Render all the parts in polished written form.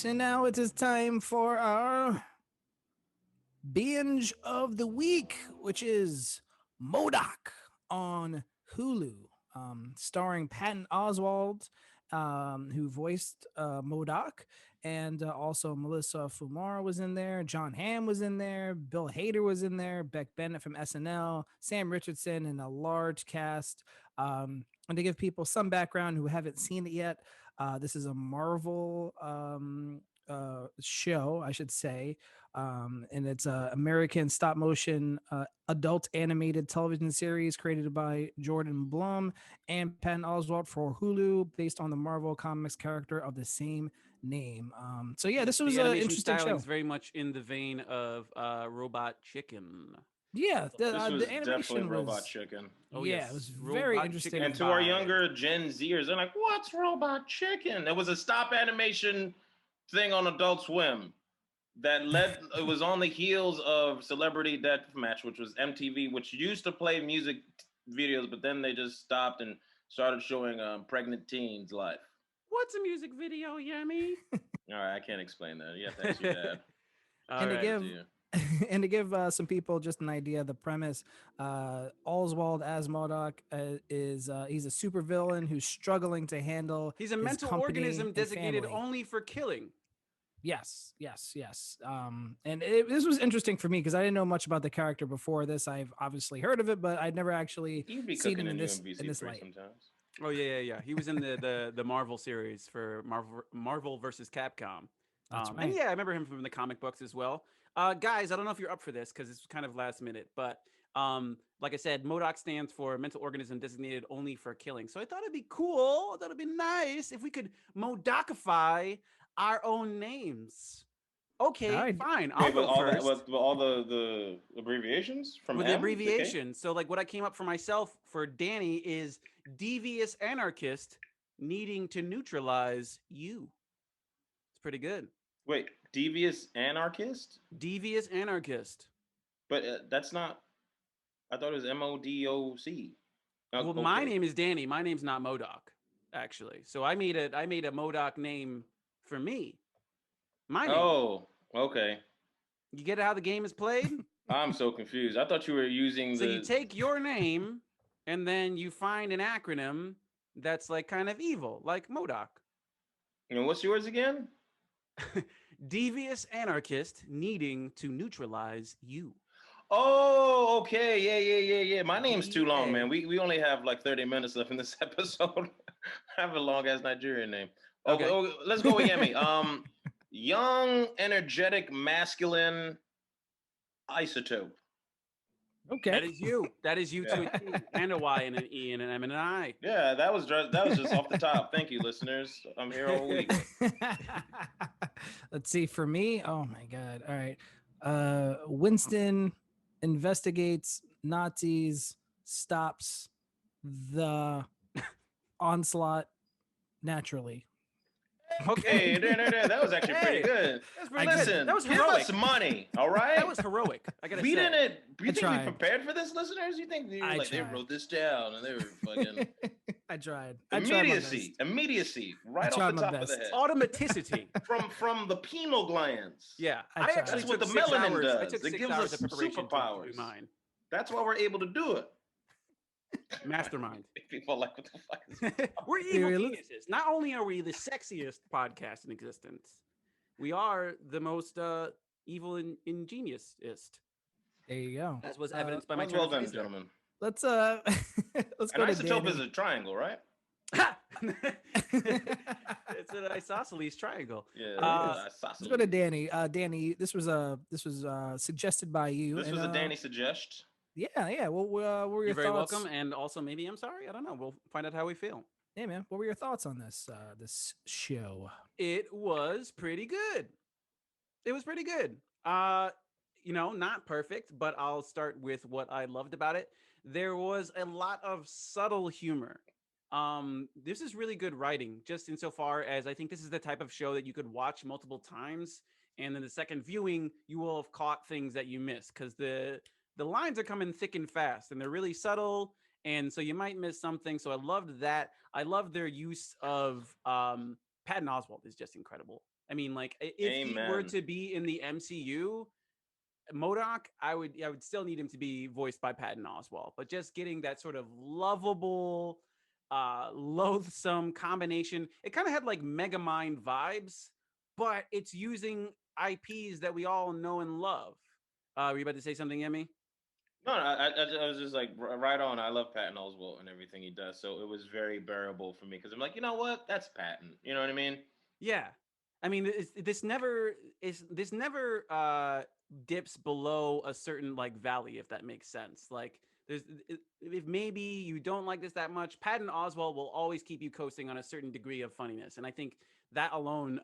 and now it is time for our binge of the week, which is MODOK on Hulu, starring Patton Oswalt, who voiced m.o.d.o.k, and also Melissa Fumara was in there, John Hamm was in there, Bill Hader was in there, Beck Bennett from SNL, Sam Richardson, and a large cast. And to give people some background who haven't seen it yet, this is a Marvel show, I should say, and it's a American stop motion adult animated television series created by Jordan Blum and Patton Oswalt for Hulu, based on the Marvel Comics character of the same name. So yeah, this was an interesting show. It's very much in the vein of Robot Chicken. Yeah, this was the animation definitely was Robot Chicken. Oh yeah, yes, it was very Robot interesting. Chicken And to our younger Gen Zers, they're like, "What's Robot Chicken?" It was a stop animation thing on Adult Swim that led. It was on the heels of Celebrity Deathmatch, which was MTV, which used to play music videos, but then they just stopped and started showing pregnant teens life. What's a music video, Yummy? All right, I can't explain that. You have to ask your dad. And to give some people just an idea of the premise, Oswald as m.o.d.o.k is he's a supervillain who's struggling to handle. He's a mental organism designated only for killing. Yes. And this was interesting for me because I didn't know much about the character before this. I've obviously heard of it, but I'd never actually seen him in this light. Sometimes. Oh yeah. He was in the Marvel series for Marvel versus Capcom. That's right. And yeah, I remember him from the comic books as well. Guys, I don't know if you're up for this because it's kind of last minute, but like I said, m.o.d.o.k stands for mental organism designated only for killing. So I thought it'd be cool. I thought it'd be nice if we could m.o.d.o.kify our own names. Okay, fine. I'll go first. With all the abbreviations from with the abbreviation. So like what I came up for myself for Danny is devious anarchist needing to neutralize you. It's pretty good. Wait, devious anarchist? Devious anarchist. But that's not. I thought it was M.O.D.O.K. Well, my name is Danny. My name's not m.o.d.o.k, actually. So I made a m.o.d.o.k name for me. My name. Oh, okay. You get how the game is played? I'm so confused. I thought you were using So you take your name and then you find an acronym that's like kind of evil, like m.o.d.o.k. And what's yours again? Devious anarchist needing to neutralize you. Oh, okay. Yeah. My name's too long, man. We only have like 30 minutes left in this episode. I have a long ass Nigerian name. Okay. Let's go with Yemi. Young, energetic, masculine isotope. Okay. That is you to a T, and a Y and an E and an M and an I. Yeah, that was just off the top. Thank you, listeners. I'm here all week. Let's see. For me, oh my god. All right. Winston investigates Nazis, stops the onslaught naturally. Okay, that was actually pretty good. Listen, that was heroic. Give us money, all right? That was heroic. I gotta say. You think we prepared for this, listeners? You think they wrote this down and they were fucking... I tried. Immediacy, right off the top of the head. Automaticity. from the pineal glands. Yeah, that's what the melanin does. It gives us superpowers. That's why we're able to do it. Mastermind. People are like, what the fuck is this? We're evil geniuses. Not only are we the sexiest podcast in existence, we are the most evil and ingenious-ist. There you go. As was evidenced by my well done, gentlemen. Let's go to isotope is a triangle, right? It's an isosceles triangle. Yeah. Let's go to Danny. Danny, this was suggested by you. This was a Danny suggestion. Yeah. Well, what were your thoughts? You're very welcome, and also maybe I'm sorry. I don't know. We'll find out how we feel. Hey, man, what were your thoughts on this show? It was pretty good. Not perfect, but I'll start with what I loved about it. There was a lot of subtle humor. This is really good writing, just insofar as I think this is the type of show that you could watch multiple times, and then the second viewing, you will have caught things that you missed, because the lines are coming thick and fast, and they're really subtle, and so you might miss something. So I loved that. I love their use of Patton Oswalt is just incredible I mean, like if he were Amen. to be in the MCU, MODOK, I would still need him to be voiced by Patton Oswalt, but just getting that sort of lovable, loathsome combination. It kind of had like Megamind vibes, but it's using IPs that we all know and love. Were you about to say something, Emmy? No, I was just like right on. I love Patton Oswalt and everything he does, so it was very bearable for me because I'm like, you know what, that's Patton. You know what I mean? Yeah. I mean, this never dips below a certain like valley, if that makes sense. Like there's if maybe you don't like this that much, Patton Oswalt will always keep you coasting on a certain degree of funniness. And I think that alone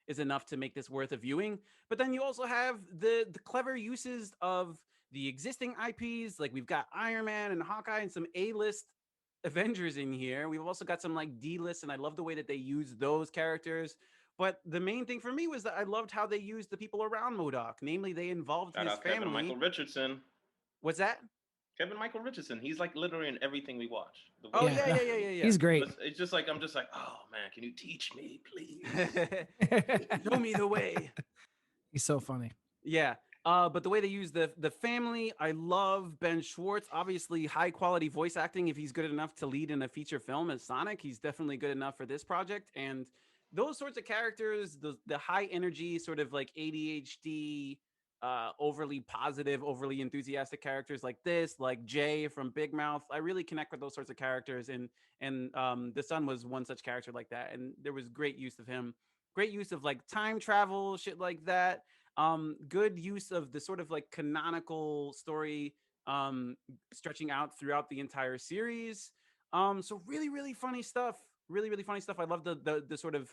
is enough to make this worth a viewing. But then you also have the clever uses of the existing IPs. Like we've got Iron Man and Hawkeye and some A-list Avengers in here. We've also got some like D-list, and I love the way that they use those characters. But the main thing for me was that I loved how they used the people around MODOK. Namely, they involved Shout his out Kevin family. Michael Richardson. What's that? Kevin Michael Richardson. He's like literally in everything we watch. The Oh voice yeah, Yeah, yeah, yeah, acting. yeah, he's great. It's just like I'm just like, oh man, can you teach me, please? yeah. Show me the way. He's so funny. Yeah. But the way they use the family, I love Ben Schwartz. Obviously, high quality voice acting. If he's good enough to lead in a feature film as Sonic, he's definitely good enough for this project. And those sorts of characters, the high energy, sort of like ADHD, overly positive, overly enthusiastic characters like this, like Jay from Big Mouth. I really connect with those sorts of characters, and the Son was one such character like that. And there was great use of him, great use of like time travel, shit like that. Good use of the sort of like canonical story stretching out throughout the entire series. So really, really funny stuff. Really, really funny stuff. I love the sort of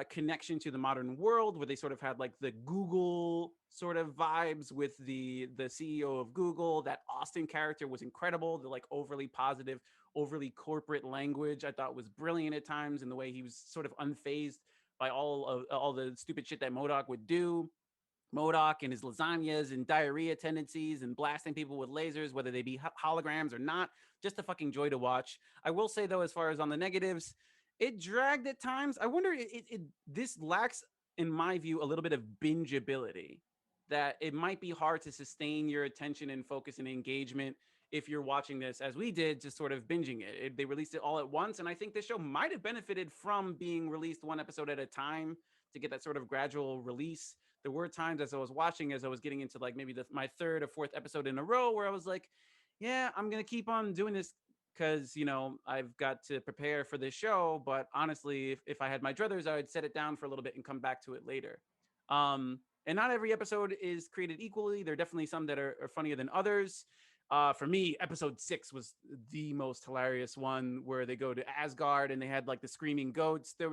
connection to the modern world where they sort of had like the Google sort of vibes with the CEO of Google. That Austin character was incredible. The like overly positive, overly corporate language I thought was brilliant at times, in the way he was sort of unfazed by all the stupid shit that MODOK would do. MODOK and his lasagnas and diarrhea tendencies and blasting people with lasers, whether they be holograms or not. Just a fucking joy to watch. I will say though, as far as on the negatives, it dragged at times. I wonder, this lacks, in my view, a little bit of bingeability. That it might be hard to sustain your attention and focus and engagement if you're watching this as we did, just sort of binging it. They released it all at once, and I think this show might have benefited from being released one episode at a time to get that sort of gradual release. There were times as I was watching, as I was getting into like maybe my third or fourth episode in a row, where I was like, yeah, I'm going to keep on doing this because, I've got to prepare for this show. But honestly, if I had my druthers, I would set it down for a little bit and come back to it later. And not every episode is created equally. There are definitely some that are funnier than others. For me, episode 6 was the most hilarious one, where they go to Asgard and they had like the screaming goats. There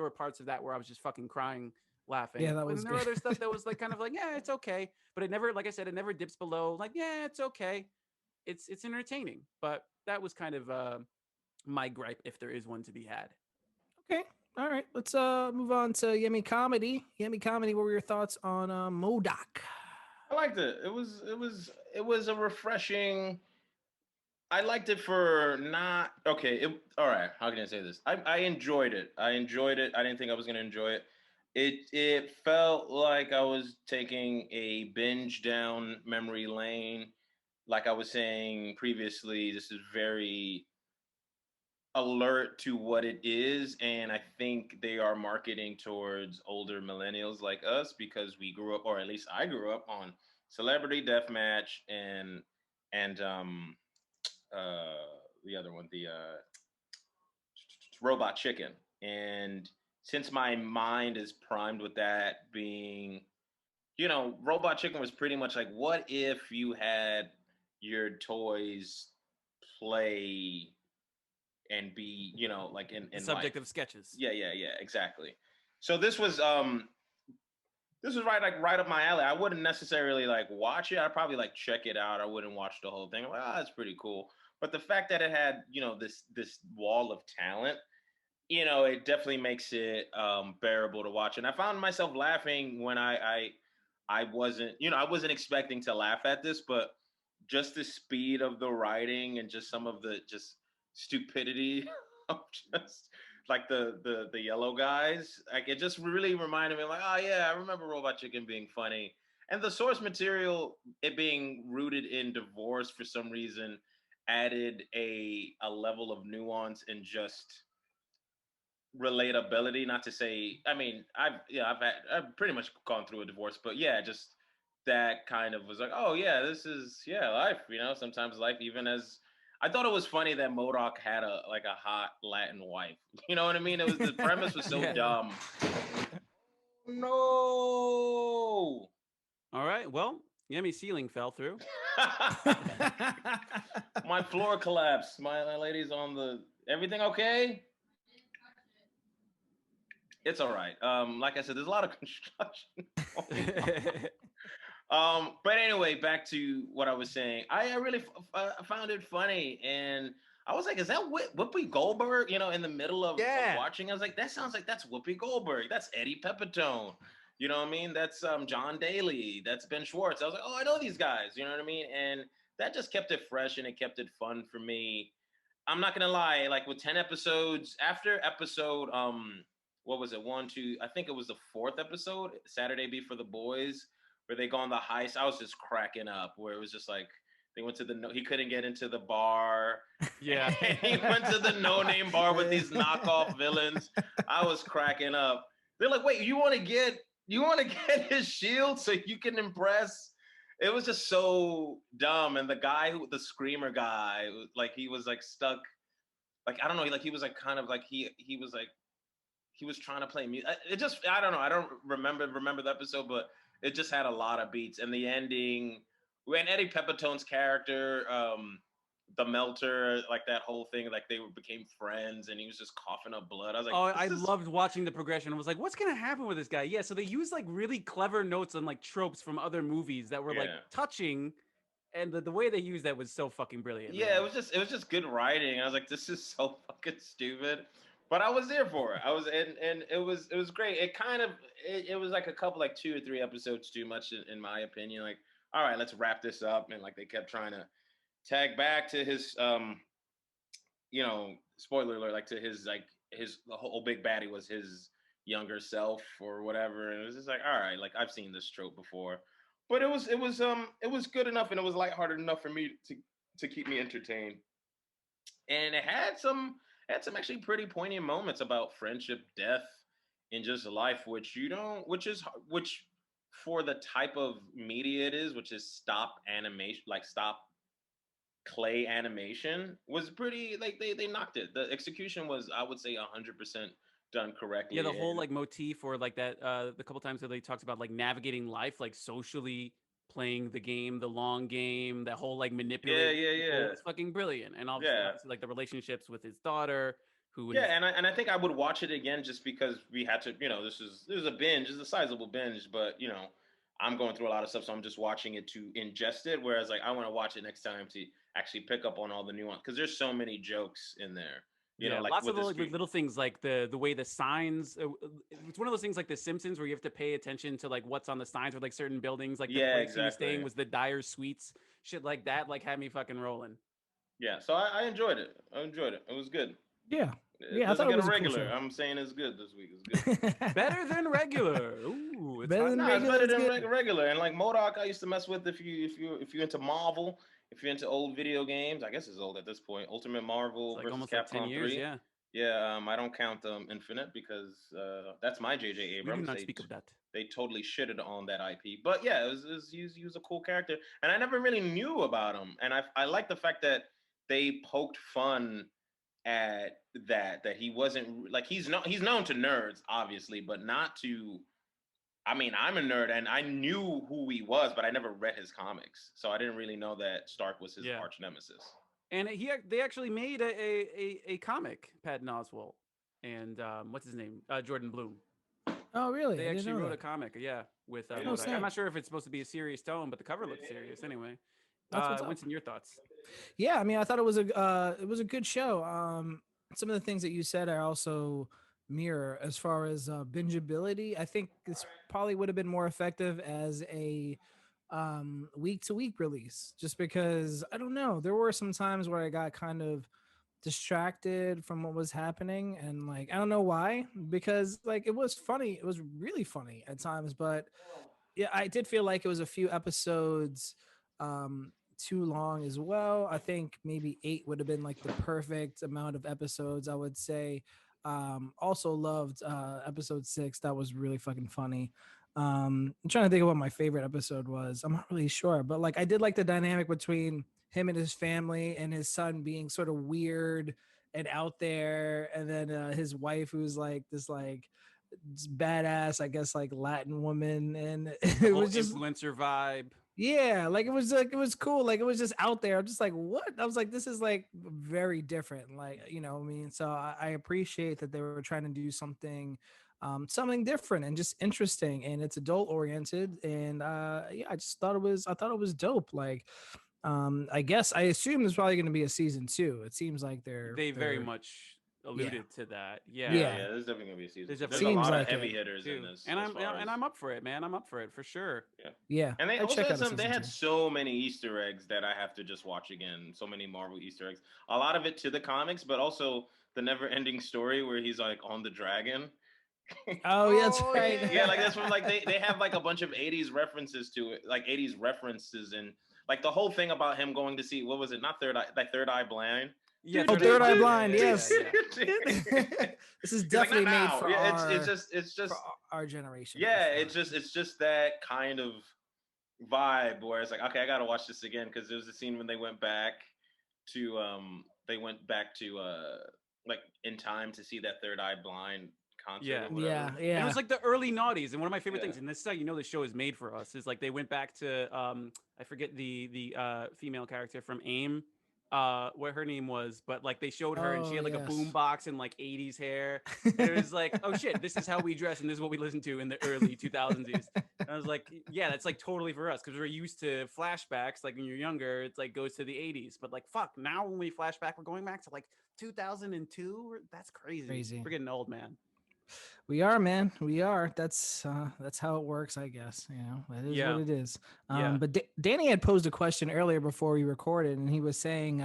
were parts of that where I was just fucking crying Yeah, laughing. that was And there were good. other stuff that was like kind of like, yeah, it's okay. But it never, like I said, it never dips below like, yeah, it's okay. It's entertaining. But that was kind of my gripe, if there is one to be had. Okay. All right. Let's move on to Yummy Comedy. Yummy Comedy, what were your thoughts on MODOK? I liked it. It was a refreshing. I liked it for not okay. All right. How can I say this? I enjoyed it. I enjoyed it. I didn't think I was gonna enjoy it. It felt like I was taking a binge down memory lane. Like I was saying previously, this is very alert to what it is, and I think they are marketing towards older millennials like us because we grew up, or at least I grew up on Celebrity Deathmatch and the other one, the Robot Chicken. And since my mind is primed with that being, Robot Chicken was pretty much like, what if you had your toys play and be, like The in life. subject of sketches. Yeah, exactly. So this was right up my alley. I wouldn't necessarily like watch it. I'd probably like check it out. I wouldn't watch the whole thing. I'm like, oh, that's pretty cool. But the fact that it had, this wall of talent, it definitely makes it bearable to watch. And I found myself laughing when I wasn't, I wasn't expecting to laugh at this, but just the speed of the writing and just some of the just stupidity of like the yellow guys. Like it just really reminded me, like, oh yeah, I remember Robot Chicken being funny. And the source material, it being rooted in divorce for some reason, added a level of nuance and just relatability. Not to say, I mean, I've pretty much gone through a divorce, but yeah, just that kind of was like, oh yeah, this is life. Sometimes life, even as I thought it was funny that M.O.D.O.K had a hot Latin wife. You know what I mean? It was the premise was so Yeah. dumb. No. All right. Well, Yemi ceiling fell through. My floor collapsed. My lady's on the. Everything okay? It's all right. Like I said, there's a lot of construction going on. But anyway, back to what I was saying. I really found it funny, and I was like, "Is that Whoopi Goldberg?" In the middle of watching, I was like, "That sounds like that's Whoopi Goldberg. That's Eddie Pepitone. You know what I mean? That's John Daly. That's Ben Schwartz." I was like, "Oh, I know these guys." You know what I mean? And that just kept it fresh and it kept it fun for me. I'm not gonna lie, like with 10 episodes, after episode what was it, one, two, I think it was the fourth episode, Saturday Before the Boys, where they go on the heist. I was just cracking up, where it was just like they went to he couldn't get into the bar. Yeah. He went to the no-name bar with these knockoff villains. I was cracking up. They're like, wait, you want to get his shield so you can impress? It was just so dumb. And the guy the screamer guy, like he was like stuck, like I don't know, like he was like kind of like he was like he was trying to play music. It just I don't know. I don't remember the episode, but it just had a lot of beats. And the ending, when Eddie Pepitone's character, the Melter, like that whole thing, like they became friends, and he was just coughing up blood. I was like, oh, I loved watching the progression. I was like, what's gonna happen with this guy? Yeah, so they used like really clever notes on like tropes from other movies that were like touching, and the way they used that was so fucking brilliant. Yeah, man. it was just good writing. I was like, this is so fucking stupid. But I was there for it. I was and it was great. It kind of it was like a couple, like 2 or 3 episodes too much in my opinion. Like, all right, let's wrap this up. And like they kept trying to tag back to his spoiler alert, like to his the whole big baddie was his younger self or whatever. And it was just like, all right, like I've seen this trope before. But it was good enough and it was lighthearted enough for me to keep me entertained. And it had some actually pretty poignant moments about friendship, death, and just life, which for the type of media it is, which is stop animation, like stop clay animation, was pretty, like they knocked it. The execution was, I would say, 100% done correctly. Yeah, the whole like motif or like that the couple times that they talked about like navigating life, like socially playing the game, the long game, that whole like manipulating people was fucking brilliant. And obviously like the relationships with his daughter, who and I think I would watch it again just because we had to, this is a binge, it's a sizable binge, but I'm going through a lot of stuff, so I'm just watching it to ingest it. Whereas like I want to watch it next time to actually pick up on all the nuance, because there's so many jokes in there. Like lots of little things, like the way the signs. It's one of those things like The Simpsons where you have to pay attention to like what's on the signs with like certain buildings. Like the place he was staying was the Dyer Suites, shit like that. Like had me fucking rolling. Yeah, so I enjoyed it. It was good. Yeah. It doesn't get a regular. Cool, I'm saying it's good this week. It's good. Better than regular. Ooh, it's better than regular. It's better than regular. And like M.O.D.O.K, I used to mess with if you into Marvel, if you're into old video games. I guess it's old at this point. Ultimate Marvel like versus almost Capcom like 10 years, 3. Yeah. I don't count Infinite because that's my J.J. Abrams. We do not speak of that. They totally shitted on that IP. But yeah, he was a cool character, and I never really knew about him. And I like the fact that they poked fun at that he wasn't like he's known to nerds obviously, but not to. I mean, I'm a nerd and I knew who he was, but I never read his comics, so I didn't really know that Stark was his arch nemesis. And they actually made a comic, Patton Oswalt, and what's his name, Jordan Bloom. Oh, really? They actually wrote a comic, with. I'm not sure if it's supposed to be a serious tone, but the cover looks serious anyway. Winston, your thoughts? Yeah, I mean, I thought it was a good show. Some of the things that you said I also mirror as far as bingeability. I think this probably would have been more effective as a week to week release, just because I don't know. There were some times where I got kind of distracted from what was happening, and like I don't know why, because like it was funny, it was really funny at times, but yeah, I did feel like it was a few episodes too long as well. I think maybe 8 would have been like the perfect amount of episodes, I would say. Also loved episode 6. That was really fucking funny. I'm trying to think of what my favorite episode was. I'm not really sure, but like I did like the dynamic between him and his family and his son being sort of weird and out there, and then his wife who's like this like badass, I guess, like Latin woman, and The it whole was just influencer vibe. yeah, like it was cool, like it was just out there. I'm just like, what? I was like, this is like very different, like what I mean. So I appreciate that they were trying to do something, something different and just interesting, and it's adult oriented, and yeah, I thought it was dope. Like, I guess I assume there's probably going to be a season 2. It seems like They very they're much yeah alluded to that. Yeah, Yeah. yeah, yeah. There's definitely gonna be a season There's two. definitely There's a gonna be seems lot of like season heavy it. hitters in two. this, And as far and as I'm up for it, man. I'm up for it for sure. yeah. Yeah, And they I'd also check had out a some. They season had 2. so many Easter eggs that I have to just watch again. So many Marvel Easter eggs. A lot of it to the comics, but also the never-ending story where he's like on the dragon. Oh yeah, that's Oh right. Yeah, like yeah. that's from like they have like a bunch of '80s references to it, like '80s references, and like the whole thing about him going to see what was it? Not Third Eye, like Third Eye Blind. Yeah, Oh, Third Eye Third Eye Blind. Yeah, Blind. yeah, yeah, Yes. yeah. This is He's like, not definitely made now. for Yeah, it's for just our generation for yeah, sure. it's just that kind of vibe where it's like, okay, I gotta watch this again because there was a scene when they went back to like in time to see that Third Eye Blind concert Yeah. or Yeah, whatever. And it yeah. was like the early noughties, and one of my favorite Yeah. things, and this is how you know the show is made for us, is like they went back to I forget the female character from AIM, what her name was, but like they showed her and she Oh had like a boom yes. box and like 80s hair. And it was like, oh shit, this is how we dress and this is what we listened to in the early 2000s. And I was like, yeah, that's like totally for us because we're used to flashbacks. Like when you're younger, it's like goes to the 80s. But like, fuck, now when we flashback, we're going back to like 2002. That's crazy. Crazy. We're getting old, man. We are, man. We are. That's how it works, I guess. That is what Yeah. it is. Yeah. But Danny had posed a question earlier before we recorded, and he was saying,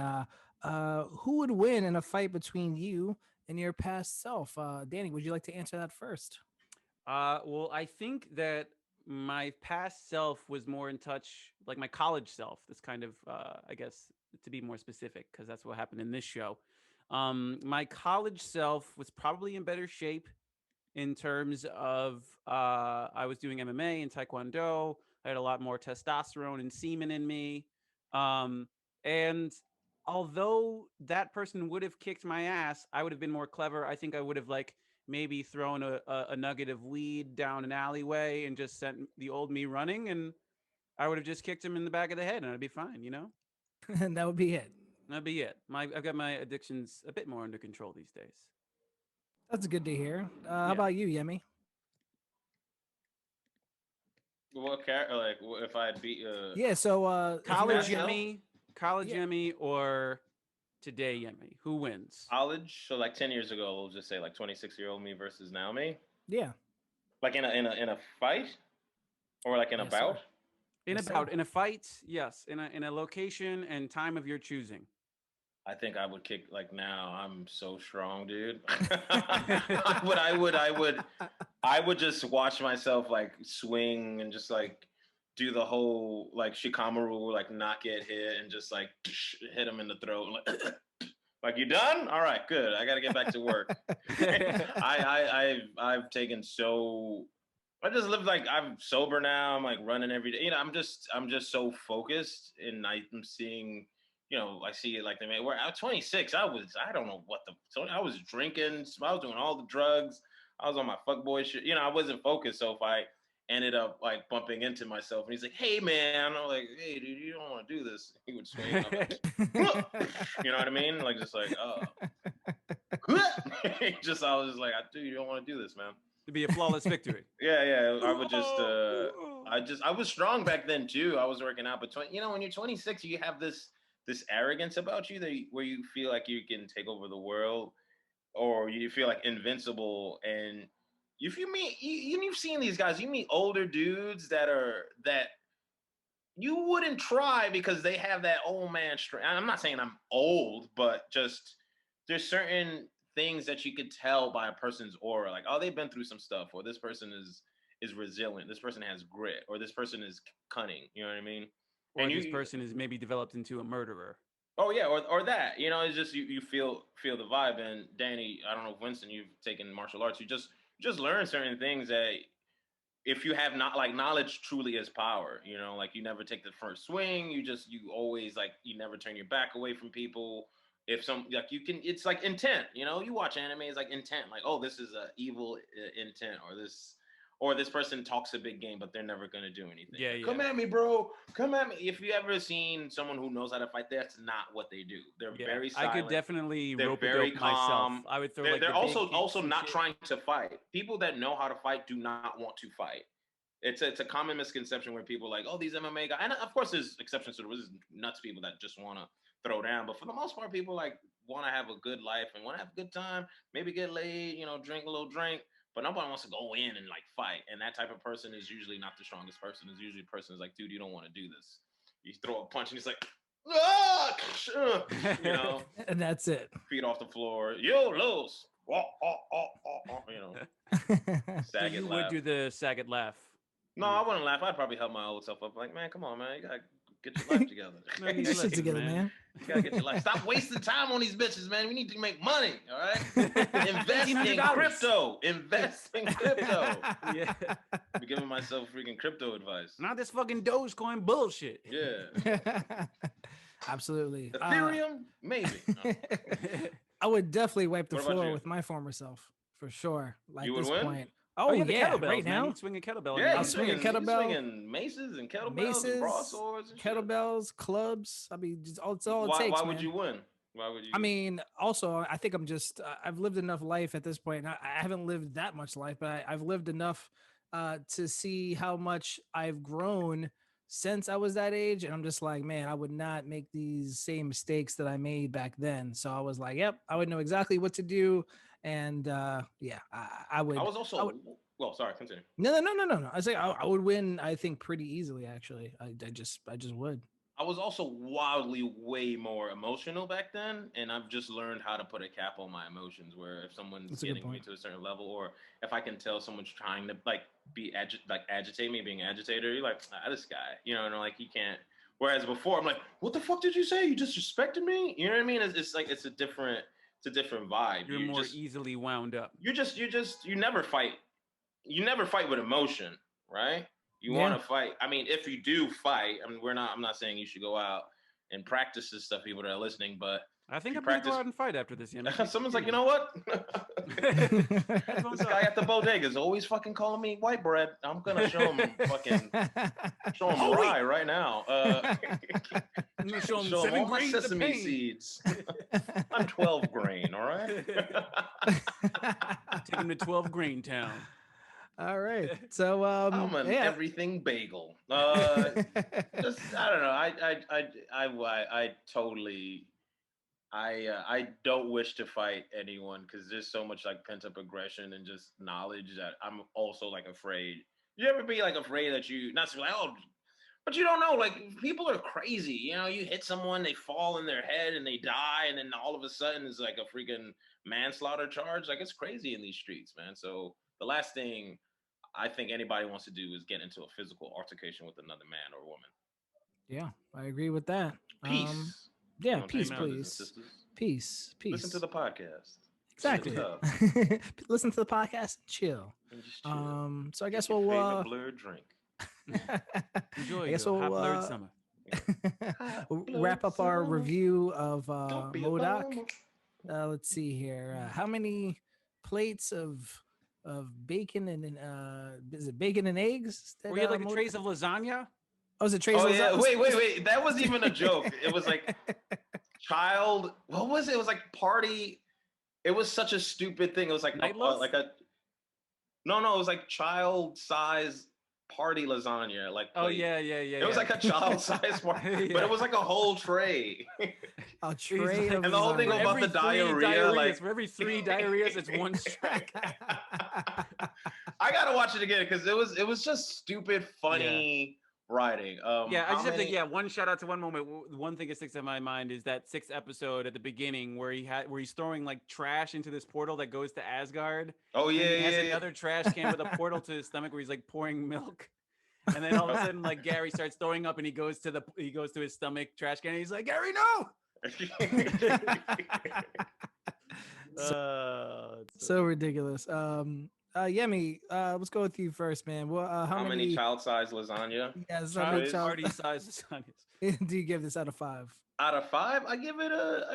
who would win in a fight between you and your past self? Danny, would you like to answer that first? Well, I think that my past self was more in touch, like my college self. This kind of, I guess, to be more specific, because that's what happened in this show. My college self was probably in better shape in terms of I was doing MMA and Taekwondo. I had a lot more testosterone and semen in me. And although that person would have kicked my ass, I would have been more clever. I think I would have like maybe thrown a nugget of weed down an alleyway and just sent the old me running, and I would have just kicked him in the back of the head and I'd be fine, you know? And that would be it. That'd be it. I've got my addictions a bit more under control these days. That's good to hear. How Yeah. about you, Yemi? What character? Like, if I had beat Yeah. So if you College want, Past self? Yemi, college yeah. Yemi, or today Yemi? Who wins? College, so like 10 years ago, we'll just say like 26-year-old me versus now me. Yeah. Like in a fight, or like in a Yes, sir. bout. In a Yes, bout, sir. in a fight, yes. In a location and time of your choosing. I think I would kick like now. I'm so strong, dude. I would just watch myself like swing and just like do the whole like Shikamaru, like not get hit and just like hit him in the throat. Like you done? All right, good. I got to get back to work. I've taken so. I just live like I'm sober now. I'm like running every day. I'm just so focused, and I'm seeing. I see it like the man. Where I was 26, I don't know what I was drinking. I was doing all the drugs. I was on my fuckboy shit. I wasn't focused. So if I ended up like bumping into myself, and he's like, "Hey man," I'm like, "Hey dude, you don't want to do this." He would swing. I'm like, you know what I mean? Like just like, oh, I was just like, dude, you don't want to do this, man. To be a flawless victory. Yeah. I would just, I was strong back then too. I was working out, but when you're 26, you have this arrogance about you where you feel like you can take over the world, or you feel like invincible. And if you meet, you've seen these guys, you meet older dudes that you wouldn't try because they have that old man strength. I'm not saying I'm old, but just there's certain things that you could tell by a person's aura, like, oh, they've been through some stuff, or this person is resilient, this person has grit, or this person is cunning. You know what I mean? Or And this person is maybe developed into a murderer. oh yeah, or that. You know, it's just you feel the vibe. And Danny, I don't know, Winston, you've taken martial arts. You just learn certain things that if you have not like knowledge truly is power. You know, like you never take the first swing. You always like you never turn your back away from people. If some like you can, it's like intent. You know, you watch anime, it's like intent. Like, oh, this is a evil intent, or this person talks a big game, but they're never gonna do anything. Yeah, Like, yeah. come at me, bro. Come at me. If you ever seen someone who knows how to fight, that's not what they do. They're very I silent. could definitely They're rope a very dope myself. calm. I would throw They're, like they're the big also kicks and not shit. trying to fight. People that know how to fight do not want to fight. It's a common misconception where people are like, oh, these MMA guys, and of course there's exceptions to the rule. There's nuts people that just want to throw down, but for the most part, people like want to have a good life and want to have a good time, maybe get laid, you know, drink a little drink, but nobody wants to go in and like fight. And that type of person is usually not the strongest person. It's usually a person who's like, dude, you don't want to do this. You throw a punch and he's like, ah! You know, And that's it. feet off the floor, you lose. You know, So Saget you laugh. would do the Saget laugh. No, I wouldn't laugh. I'd probably help my old self up. Like, man, come on, man. You gotta get your life together. Man, Get these your shit lessons, together, man. You gotta get your life. Stop wasting time on these bitches, man. We need to make money. All right. Invest in $1,500. crypto. Invest in crypto. Yeah. I'm giving myself freaking crypto advice. Not this fucking Dogecoin bullshit. Yeah. Absolutely. Ethereum, maybe. No. I would definitely wipe the What about floor you? with my former self for sure. Like You would this win? point. Oh, Oh, yeah, the yeah, kettlebells, right man. now. You'd swing a kettlebell. Yeah, I'll you swing a swinging kettlebell. swinging maces and kettlebells and Maces, broadswords and shit. kettlebells, clubs. I mean, it's all it Why, takes. why man. would you win? Why would you? I mean, also, I think I'm just, I've lived enough life at this point. I haven't lived that much life, but I've lived enough to see how much I've grown since I was that age. And I'm just like, man, I would not make these same mistakes that I made back then. So I was like, yep, I would know exactly what to do. And yeah, I would. I was also. I would, Well, sorry, continue. no. I say I would win. I think pretty easily. Actually, I just would. I was also wildly way more emotional back then, and I've just learned how to put a cap on my emotions. Where if someone's That's a good getting me point. to a certain level, or if I can tell someone's trying to like agitate me, being an agitator, you're like, this guy, you know, and like he can't. Whereas before, I'm like, what the fuck did you say? You disrespected me? You know what I mean? It's like it's a different vibe. You're more easily wound up. You never fight. You never fight with emotion, right? You Yeah. want to fight. I mean, if you do fight, I mean, I'm not saying you should go out and practice this stuff, people that are listening, but I think you I'm gonna practice- go out and fight after this. You know, someone's like, you know what? This guy at the bodega is always fucking calling me white bread. I'm gonna show him rye right now. I'm gonna show him Show him 7 all my grains of sesame pain. seeds. I'm 12 grain, all right? Take him to 12 Grain Town. All right. So I'm an yeah. everything bagel. Just I don't know. I totally I don't wish to fight anyone because there's so much like pent up aggression and just knowledge that I'm also like afraid. You ever be like afraid that you not like but you don't know, like people are crazy. You know, you hit someone, they fall in their head and they die, and then all of a sudden it's like a freaking manslaughter charge. Like it's crazy in these streets, man. So the last thing I think anybody wants to do is get into a physical altercation with another man or woman. Yeah, I agree with that. Peace. Yeah, Okay, peace, brothers and please. sisters. Peace. Listen to the podcast. Exactly. Chill. Listen to the podcast and chill. And just chill. So I guess Get your we'll favorite blurred drink. Enjoy I guess your we'll hot blurred summer. we'll wrap up our review of Don't be a MODOK. bum. Let's see here. How many plates of bacon and is it bacon and eggs? Were you like a MODOK? trays of lasagna? Oh, is it trays Oh of yeah, lasagna? wait. That wasn't even a joke. It was like child. What was it? It was like party. It was such a stupid thing. It was like Night loaf? like a. No, it was like child size party lasagna. Like Oh plate. yeah. It was like a child size party, but it was like a whole tray. A tray of And the whole thing lasagna. about the diarrhea, like- for every 3 diarrheas, it's 1 strike. I gotta watch it again because it was just stupid, funny, writing. Yeah, I How just have to. many? Yeah, one shout out to one moment. One thing that sticks in my mind is that sixth episode at the beginning where he's throwing like trash into this portal that goes to Asgard, Oh and then yeah, he has yeah, another trash can with a portal to his stomach where he's like pouring milk, and then all of a sudden like Gary starts throwing up and he goes to his stomach trash can and he's like, Gary, no. So ridiculous. Yemi, let's go with you first, man. Well, how How many many? child-sized lasagna? Yes, how many Child Boys? child party size lasagnas. do you give this out of 5? Out of 5, I give it a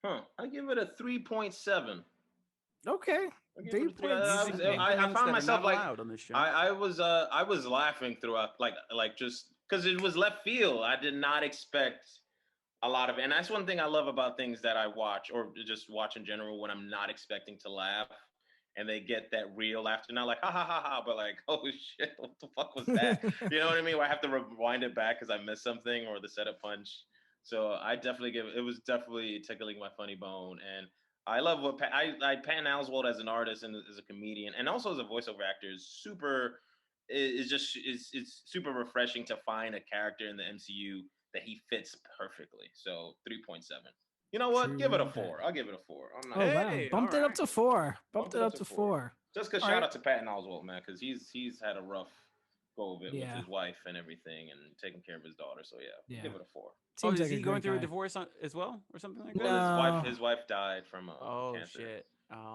3.7. Okay, I give it three a three. point seven. I Increments found that are myself not like allowed on this show. I was laughing throughout, like just because it was left field. I did not expect a lot of, and that's one thing I love about things that I watch or just watch in general when I'm not expecting to laugh, and they get that real laughter. Not like ha ha ha ha, but like oh shit, what the fuck was that? You know what I mean? Where I have to rewind it back because I missed something or the setup punch. So I definitely it was definitely tickling my funny bone, and I love what Patton Oswalt as an artist and as a comedian, and also as a voiceover actor is super. Is just it's super refreshing to find a character in the MCU that he fits perfectly. So 3.7. You know what? Give it a True 4. that. I'll give it a 4. I'm not. Oh wow, Hey, bumped all it up right. to 4. Bumped Bumped it it up up to to 4. 4. Just because All shout right. out to Patton Oswalt, man, because he's had a rough go of it with Yeah, his wife and everything, and taking care of his daughter. So yeah, yeah. give it a 4. Oh, Seems is like a he going great through a guy. divorce as well, or something like Well, that? No. his wife died from Oh cancer. shit.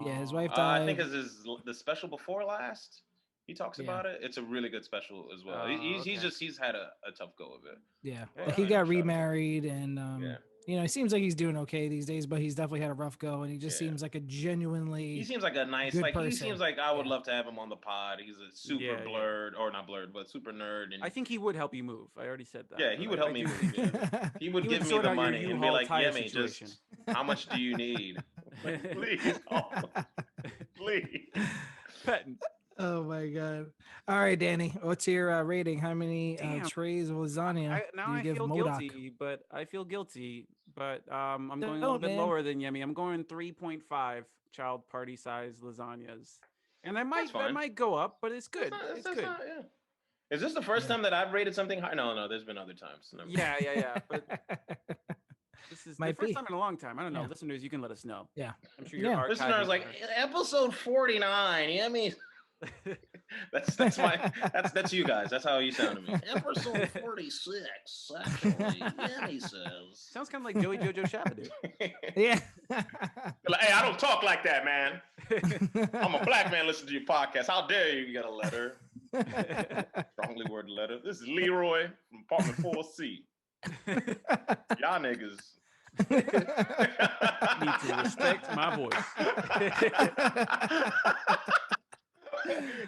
Yeah, his Oh. wife I think died. is the special before last. He talks Yeah, about it. It's a really good special as well. Oh, okay. He's had a tough go of it. yeah. Hey, Like all he right. got Shout out to him. remarried, and Yeah. he seems like he's doing okay these days, but he's definitely had a rough go, and he just Yeah. seems like a He genuinely seems like a nice, good like he seems person. like I would Yeah. love to have him on the pod. He's a super Yeah, yeah. blurred, or not blurred, but super nerd, and I think he would help you move. I already said that. yeah, he but would I help me do move. think Yeah. He would he give would me sort the out your money and be U-Haul like, tire Yemi, situation. just how much do you need? Like, please, oh, please. Patton. Oh my god! All right, Danny, what's your rating? How many Damn. trays of lasagna Now do you I give feel MODOK? guilty, but I'm going a little Don't, bit man. lower than Yemi. I'm going 3.5 child party size lasagnas. And That's that fine. might go up, but it's good. It's That's good. not. Yeah. Is this the first Yeah. time that I've rated something high? No, no. There's been other times. Never mind. Yeah. But this is the Might first be. time in a long time. I don't know. Yeah. Listeners, you can let us know. Yeah. I'm sure your Yeah. Listeners, archiving like episode 49. Yemi. That's you guys. That's how you sound to me. Episode 46. Actually, Yemi says. Sounds kind of like Joey Jojo Shabadoo. Yeah. Like, hey, I don't talk like that, man. I'm a black man. Listen to your podcast. How dare you get a letter? Strongly worded letter. This is Leroy from apartment 4C. Y'all niggas Need to respect my voice.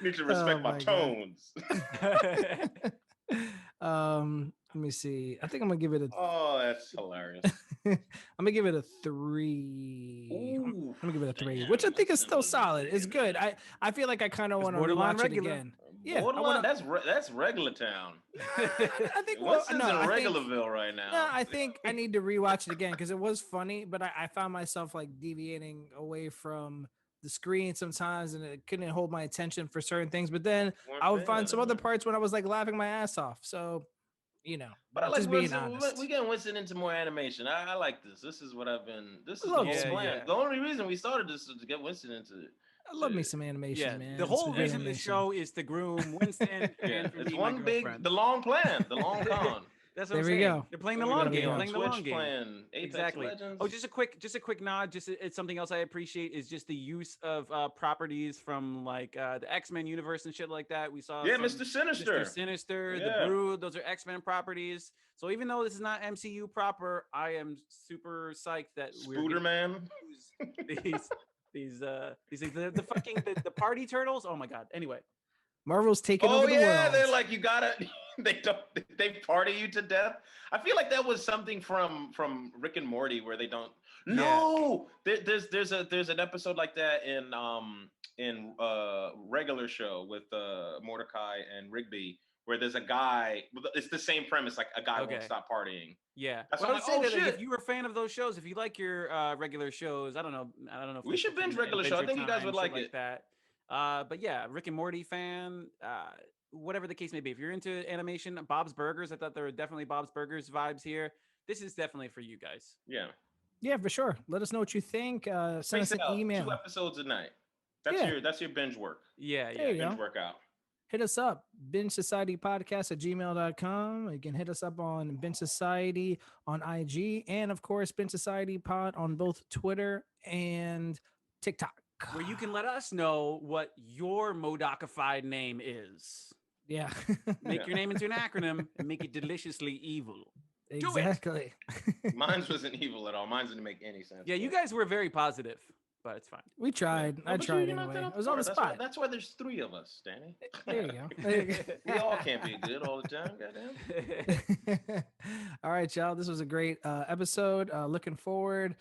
need to respect my my God. tones. Let me see. I think I'm gonna give it a. Oh, that's hilarious. I'm gonna give it a 3. Ooh, I'm gonna give it a 3, damn, which I think is that's still similar to solid. It's me, good. man. I feel like I kind of It's want to borderline rewatch it regular. again. Yeah, I Borderline. wanna. That's regular town. I think. Well, Winston's no, in I think. Regularville right now. No, I think I need to rewatch it again because it was funny, but I found myself like deviating away from the screen sometimes, and it couldn't hold my attention for certain things. But then Weren't I would paying find some other attention. parts when I was like laughing my ass off. So, But I like just being Winston. honest. We getting Winston into more animation. I like this. This is what I've been. This is love the whole some- plan. yeah. The only reason we started this is to get Winston into. I love me some animation, Yeah, man. the Some whole great reason this animation. show is to groom Winston Yeah, and for it's me, my one big, girlfriend. the long plan, the long con. That's what There I'm we saying. go. They're playing the We're long gonna be game. on Playing the Twitch long game. playing Apex Exactly. Legends. Oh, just a quick nod. It's something else I appreciate is just the use of properties from like the X-Men universe and shit like that. We saw Yeah, some Mr. Sinister. Mr. Sinister, the Yeah. Brood. Those are X-Men properties. So even though this is not MCU proper, I am super psyched that we're Spooder getting Man. to use these things. The fucking the party turtles. Oh my god. Anyway. Marvel's taking Oh over the yeah, world. they're like you gotta. They party you to death. I feel like that was something from Rick and Morty where they don't. No, there's an episode like that in regular show with Mordecai and Rigby where there's a guy. It's the same premise, like a guy Okay. won't stop partying. Yeah, That's well, I why would I'm say like, oh, that like, if shit. you were a fan of those shows, if you like your regular shows, I don't know if We there's should binge fucking regular show. I Adventure think you guys would Time, shit like it. that. But yeah, Rick and Morty fan. whatever the case may be. If you're into animation, Bob's Burgers, I thought there were definitely Bob's Burgers vibes here. This is definitely for you guys. Yeah. Yeah, for sure. Let us know what you think. Send Space us it an out. Two email. episodes a night. Yeah, That's your binge work. Yeah, there yeah. you Binge go. workout. Hit us up, binge society podcast at gmail.com. You can hit us up on binge society on IG, and of course binge society pod on both Twitter and TikTok. Where you can let us know what your MODOKified name is. Yeah. Make Yeah. your name into an acronym and make it deliciously evil. Do it. Exactly. Mine wasn't evil at all. Mine didn't make any sense. Yeah, you but- guys were very positive, but it's fine. We tried. No, I but tried you knocked anyway. out It the was on the park. spot. That's why there's three of us, Danny. There you go. There you We all can't be good all the time. Goddamn. go. All right, y'all. This was a great episode. Looking forward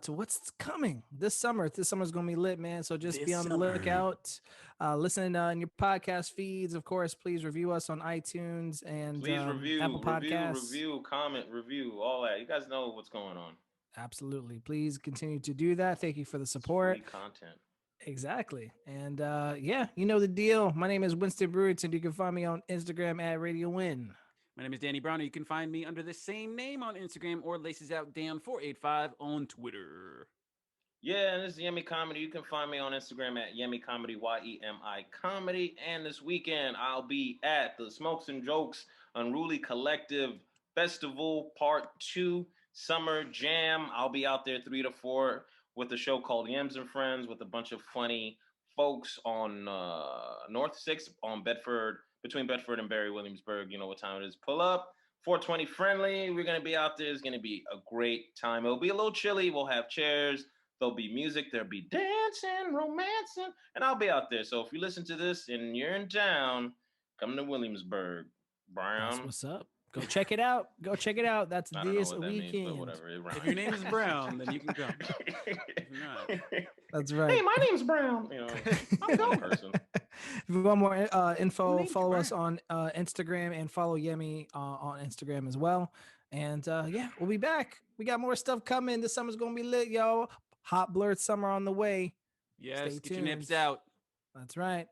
to what's coming this summer. This summer's gonna be lit, man. So just be This on the summer. lookout. Listen in your podcast feeds, of course. Please review us on iTunes and Please review, Apple Podcasts. comment, review, all that. You guys know what's going on. Absolutely. Please continue to do that. Thank you for the support. Free content. Exactly. And yeah, you know the deal. My name is Winston Brewington. You can find me on Instagram at Radio Win. My name is Danny Browner. You can find me under the same name on Instagram or Laces Out Dan 485 on Twitter. Yeah, and this is Yemi Comedy. You can find me on Instagram at Yemi Comedy, YEMI Comedy. And this weekend, I'll be at the Smokes and Jokes Unruly Collective Festival Part 2 Summer Jam. I'll be out there 3 to 4 with a show called Yams and Friends with a bunch of funny folks on North 6 on Bedford, between Bedford and Barry Williamsburg. You know what time it is. Pull up. 420 friendly. We're going to be out there. It's going to be a great time. It'll be a little chilly. We'll have chairs. There'll be music. There'll be dancing, romancing, and I'll be out there. So if you listen to this and you're in town, come to Williamsburg. That's Brown. what's up. Go check it out. Go check it out. That's I don't know this what that means, but weekend. whatever. It If your name is Brown, then you can come. not. That's right. Hey, my name's Brown. You know, I'm a dumb person. If you want more info, name's follow us Brown? on Instagram and follow Yemi on Instagram as well. And yeah, we'll be back. We got more stuff coming. This summer's gonna be lit, y'all. Hot blurred summer on the way. Yes, Stay get your nips tuned. out. That's right.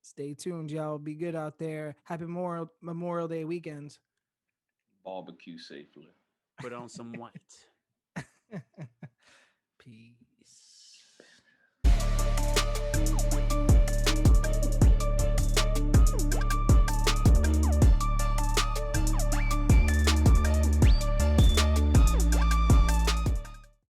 Stay tuned, y'all. Be good out there. Happy Memorial Day weekend. Barbecue safely. Put on some white.